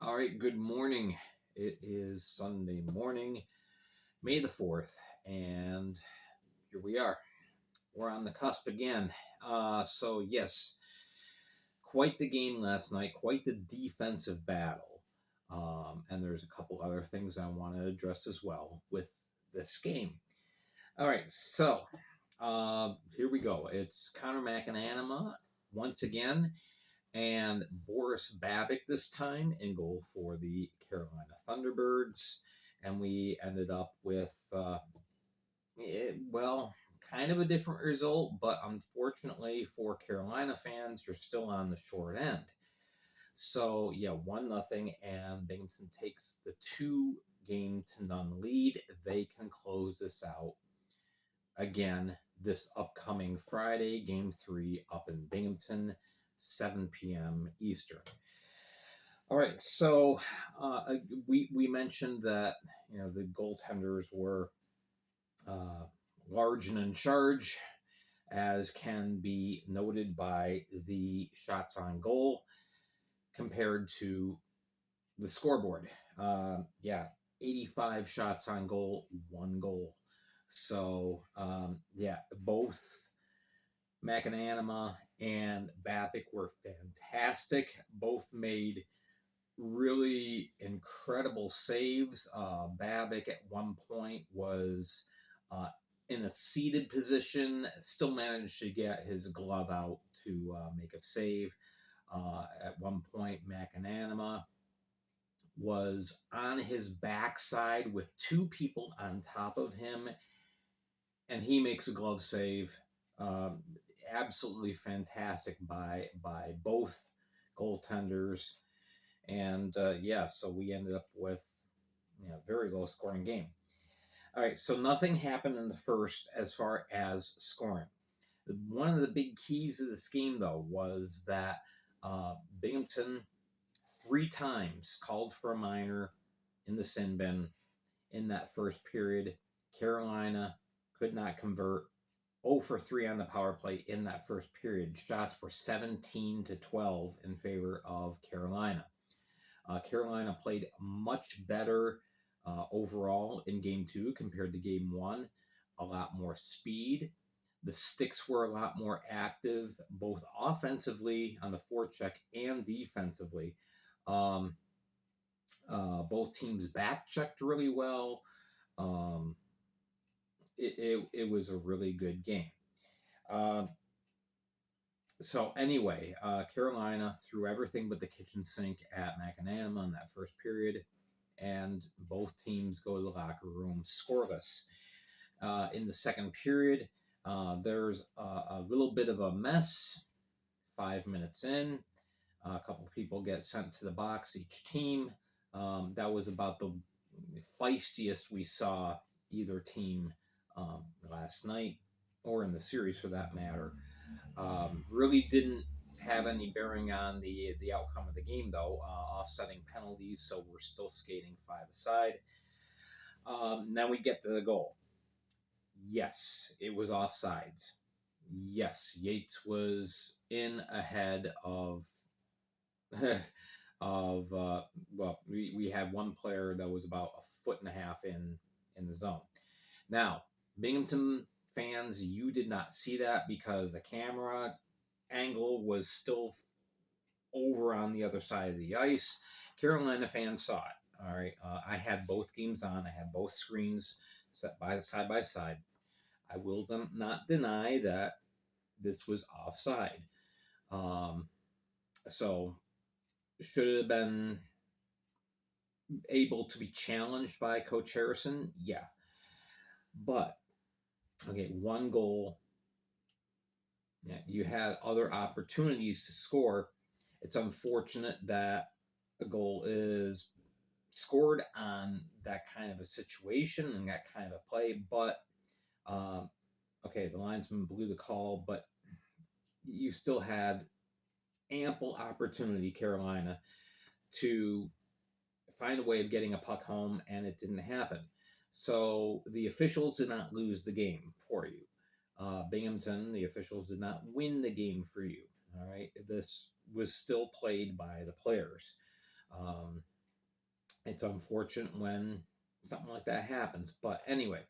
All right, good morning. It is Sunday morning, May the 4th, and here we are. We're on the cusp again. Yes, quite the game last night, quite the defensive battle. And there's a couple other things I want to address as well with this game. All right, here we go. It's Connor McAnanama once again and Boris Babic this time in goal for the Carolina Thunderbirds. And we ended up with, kind of a different result, but unfortunately for Carolina fans, you're still on the short end. So, yeah, 1-0, and Binghamton takes the 2-0 lead. They can close this out again this upcoming Friday, Game 3 up in Binghamton, 7 p.m. Eastern. All right, so we mentioned that the goaltenders were large and in charge, as can be noted by the shots on goal compared to the scoreboard. 85 shots on goal, 1 goal. So both McAnanama and Babic were fantastic. Both made really incredible saves. Babic at one point was in a seated position, still managed to get his glove out to make a save. At one point, McAnanama was on his backside with 2 people on top of him, and he makes a glove save. Absolutely fantastic by both goaltenders. And so we ended up with a very low scoring game. All right, so nothing happened in the first as far as scoring. One of the big keys of this game, though, was that Binghamton 3 times called for a minor in the sin bin in that first period. Carolina could not convert. 0 for 3 on the power play in that first period. Shots were 17-12 in favor of Carolina. Carolina played much better overall in Game 2 compared to Game 1. A lot more speed. The sticks were a lot more active, both offensively on the forecheck and defensively. Both teams back checked really well. It was a really good game. Carolina threw everything but the kitchen sink at McAnanama in that first period, and both teams go to the locker room scoreless. In the second period, there's a little bit of a mess. 5 minutes in, a couple people get sent to the box each team. That was about the feistiest we saw either team last night, or in the series for that matter. Really didn't have any bearing on the outcome of the game, though. Offsetting penalties, so we're still skating 5-a-side. Now we get to the goal. Yes, it was offsides. Yes, Yates was in ahead of we had one player that was about 1.5 feet in the zone. Now, Binghamton fans, you did not see that because the camera angle was still over on the other side of the ice. Carolina fans saw it. All right, I had both games on. I had both screens set side by side. I will not deny that this was offside. So should it have been able to be challenged by Coach Harrison? Yeah. But, okay, 1 goal. Yeah, you had other opportunities to score. It's unfortunate that a goal is scored on that kind of a situation and that kind of a play. But, the linesman blew the call, but you still had ample opportunity, Carolina, to find a way of getting a puck home, and it didn't happen. So the officials did not lose the game for you. Binghamton, the officials did not win the game for you. All right, this was still played by the players. It's unfortunate when something like that happens. But anyway,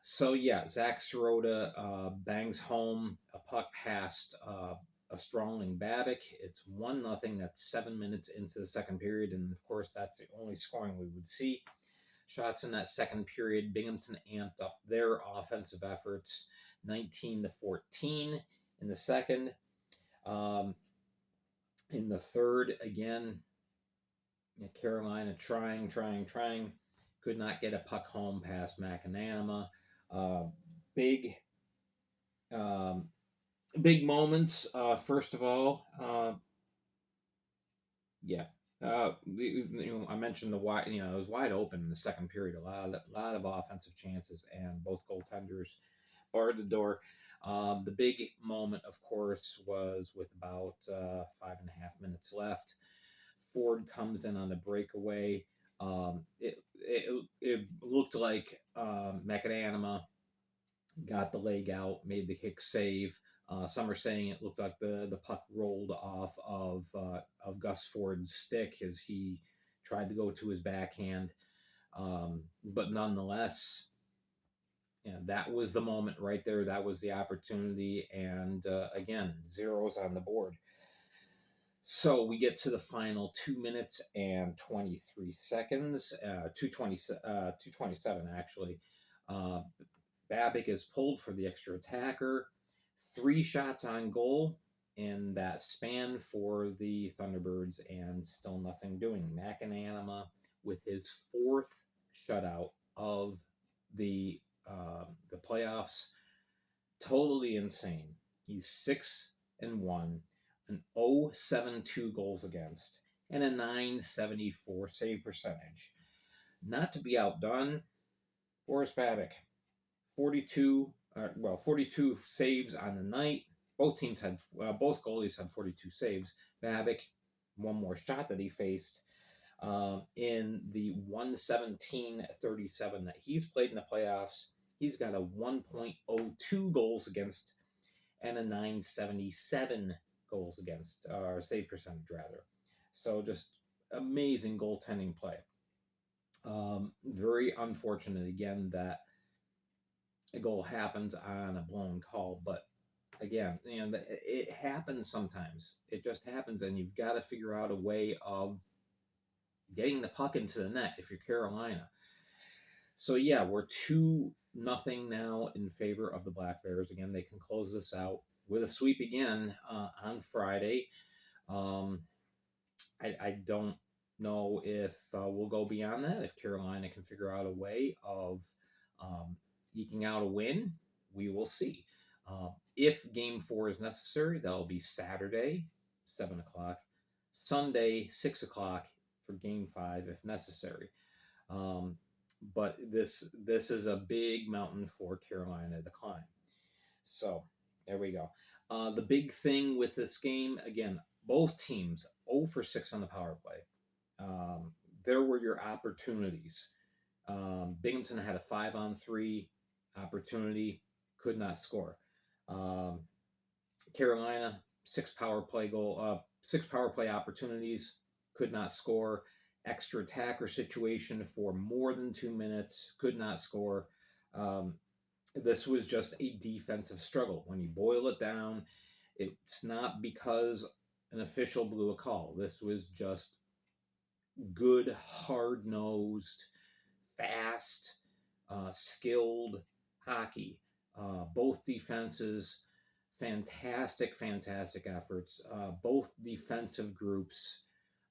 so yeah, Zach Sirota bangs home a puck past a Strongling Babic. It's 1-0. That's 7 minutes into the second period, and of course that's the only scoring we would see. Shots in that second period, Binghamton amped up their offensive efforts, 19-14 in the second. Um, in the third, again, Carolina trying, could not get a puck home past McAnanama. Uh, big, um, big moments. First of all, yeah. I mentioned the wide. It was wide open in the second period. A lot of offensive chances, and both goaltenders barred the door. The big moment, of course, was with about 5.5 minutes left. Ford comes in on the breakaway. It looked like McAnanama got the leg out, made the kick save. Some are saying it looked like the puck rolled off of Gus Ford's stick as he tried to go to his backhand. But nonetheless, that was the moment right there. That was the opportunity, and again, zeros on the board. So we get to the final 2 minutes and 23 seconds, 227 actually. Uh, Babic is pulled for the extra attacker. 3 shots on goal in that span for the Thunderbirds, and still nothing doing. McAnanama with his 4th shutout of the playoffs, totally insane. He's 6-1, an 0.72 goals against, and a 974 save percentage. Not to be outdone, Boris Babic, 42 saves on the night. Both goalies had 42 saves. Babic, one more shot that he faced in the 117-37 that he's played in the playoffs. He's got a 1.02 goals against and a 977 goals against, or save percentage rather. So just amazing goaltending play. Very unfortunate again that a goal happens on a blown call, but again, it happens sometimes. It just happens, and you've got to figure out a way of getting the puck into the net if you're Carolina. So yeah, we're 2-0 now in favor of the Black Bears. Again, they can close this out with a sweep again on Friday. I don't know if we'll go beyond that. If Carolina can figure out a way of eking out a win, we will see. If Game 4 is necessary, that'll be Saturday, 7 o'clock. Sunday, 6 o'clock for Game 5 if necessary. But this is a big mountain for Carolina to climb. So there we go. The big thing with this game, again, both teams 0 for 6 on the power play. There were your opportunities. Binghamton had a 5-on-3 opportunity, could not score. Carolina 6 power play opportunities, could not score. Extra attacker situation for more than 2 minutes, could not score. This was just a defensive struggle. When you boil it down, it's not because an official blew a call. This was just good, hard-nosed, fast, skilled hockey. Both defenses, fantastic efforts. Both defensive groups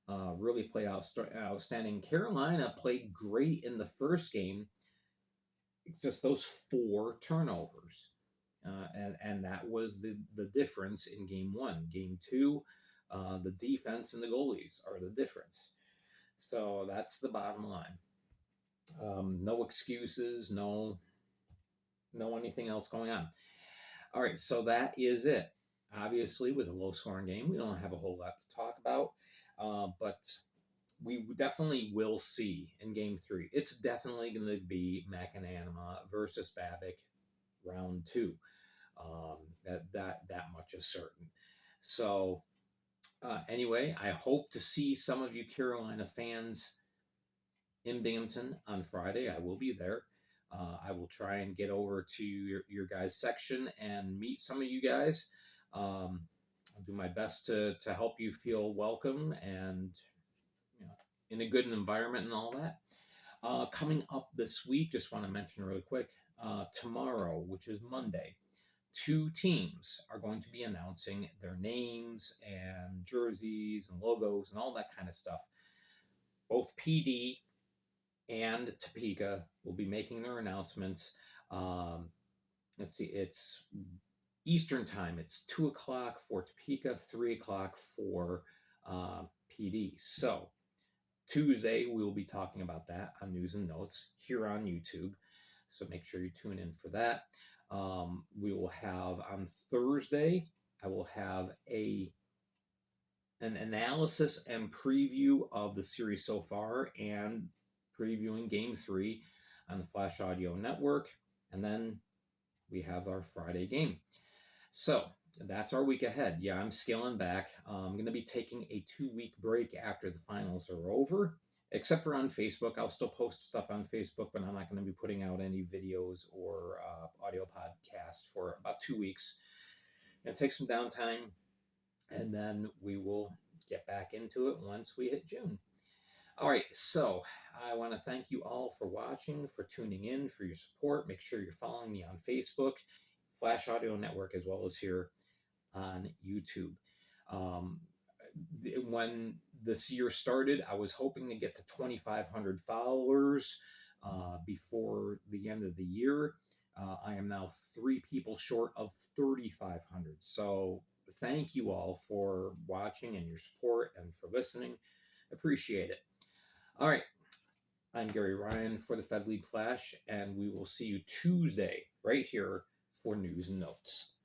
really played outstanding. Carolina played great in the first game. It's just those 4 turnovers. And that was the difference in Game 1. Game 2, the defense and the goalies are the difference. So that's the bottom line. No excuses, no anything else going on. All right, so that is it. Obviously, with a low-scoring game, we don't have a whole lot to talk about, but we definitely will see in Game 3. It's definitely going to be McAnanama versus Babic, round 2. That much is certain. So anyway, I hope to see some of you Carolina fans in Binghamton on Friday. I will be there. I will try and get over to your guys' section and meet some of you guys. I'll do my best to help you feel welcome and, you know, in a good environment and all that. Coming up this week, just want to mention really quick, tomorrow, which is Monday, two teams are going to be announcing their names and jerseys and logos and all that kind of stuff. Both PD and Topeka will be making their announcements. Let's see, it's Eastern time. It's 2 o'clock for Topeka, 3 o'clock for PD. So Tuesday, we will be talking about that on News and Notes here on YouTube. So make sure you tune in for that. We will have on Thursday, I will have an analysis and preview of the series so far and previewing Game 3 on the Flash Audio Network. And then we have our Friday game. So that's our week ahead. Yeah, I'm scaling back. I'm going to be taking a 2-week break after the finals are over, except for on Facebook. I'll still post stuff on Facebook, but I'm not going to be putting out any videos or audio podcasts for about 2 weeks. And take some downtime, and then we will get back into it once we hit June. All right, so I want to thank you all for watching, for tuning in, for your support. Make sure you're following me on Facebook, Flash Audio Network, as well as here on YouTube. When this year started, I was hoping to get to 2,500 followers before the end of the year. I am now 3 people short of 3,500. So thank you all for watching and your support and for listening. Appreciate it. All right. I'm Gary Ryan for the Fed League Flash, and we will see you Tuesday right here for News and Notes.